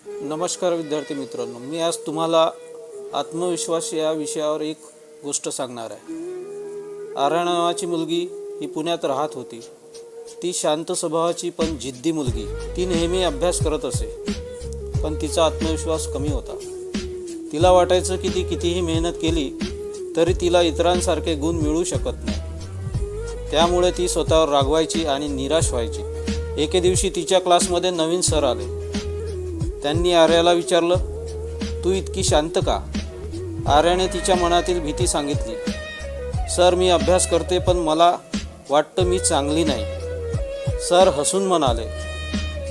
नमस्कार विद्यार्थी मित्रांनो, मी आज तुम्हाला आत्मविश्वास या विषयावर एक गोष्ट सांगणार आहे। आर्या नावाची मुलगी ही पुण्यात राहत होती। ती शांत स्वभावाची पण जिद्दी मुलगी। ती नेहमी अभ्यास करत असे, पण तिचा आत्मविश्वास कमी होता। तिला वाटायचं की ती कितीही मेहनत केली तरी तिला इतरांसारखे गुण मिळू शकत नाही। त्यामुळे ती स्वतःवर रागवायची आणि निराश व्हायची। एके दिवशी तिच्या क्लासमध्ये नवीन सर आले। त्यांनी आर्याला विचारलं, तू इतकी शांत का? आर्याने तिच्या मनातील भीती सांगितली। सर, मी अभ्यास करते पण मला वाटतं मी चांगली नाही। सर हसून म्हणाले,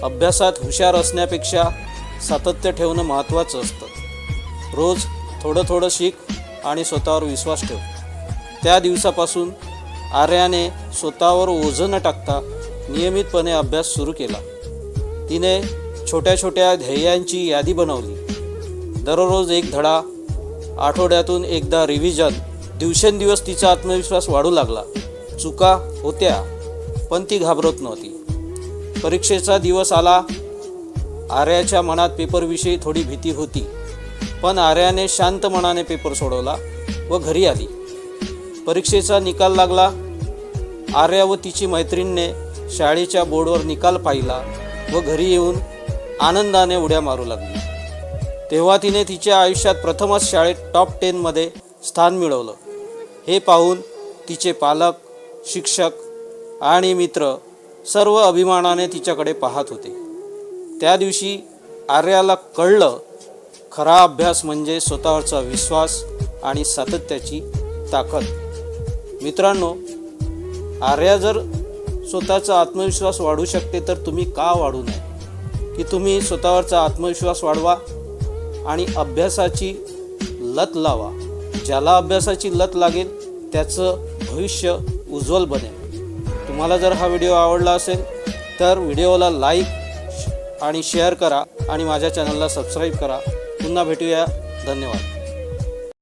अभ्यासात हुशार असण्यापेक्षा सातत्य ठेवणं महत्त्वाचं असतं। रोज थोडं थोडं शिक आणि स्वतःवर विश्वास ठेव। त्या दिवसापासून आर्याने स्वतःवर ओझं न टाकता नियमितपणे अभ्यास सुरू केला। तिने छोट्या छोट्या ध्येयांची यादी बनवली। दररोज एक धडा, आठवड्यातून एकदा रिव्हिजन। दिवसेंदिवस तिचा आत्मविश्वास वाढू लागला। चुका होत्या पण ती घाबरत नव्हती। परीक्षेचा दिवस आला। आर्याच्या मनात पेपरविषयी थोडी भीती होती, पण आर्याने शांत मनाने पेपर सोडवला व घरी आली। परीक्षेचा निकाल लागला। आर्या व तिची मैत्रिणीने शाळेच्या बोर्डवर निकाल पाहिला व घरी येऊन आनंदाने उड्या मारू लागली। तेव्हा तिने तिच्या आयुष्यात प्रथमच शाळेत टॉप 10 मध्ये स्थान मिळवलं। हे पाहून तिचे पालक, शिक्षक आणि मित्र सर्व अभिमानाने तिच्याकडे पाहत होते। त्या दिवशी आर्याला कळलं, खरा अभ्यास म्हणजे स्वतःवरचा विश्वास आणि सातत्याची ताकद। मित्रांनो, आर्या जर स्वतःचा आत्मविश्वास वाढू शकते तर तुम्ही का वाढू नये? की तुम्ही स्वतःवरचा आत्मविश्वास वाढवा आणि अभ्यासाची लत लावा। ज्याला अभ्यासाची लत लागेल त्याचं भविष्य उज्ज्वल बनेल। तुम्हाला जर हा व्हिडिओ आवडला असेल तर व्हिडिओला लाईक आणि शेअर करा आणि माझ्या चॅनलला सबस्क्राईब करा। पुन्हा भेटूया। धन्यवाद।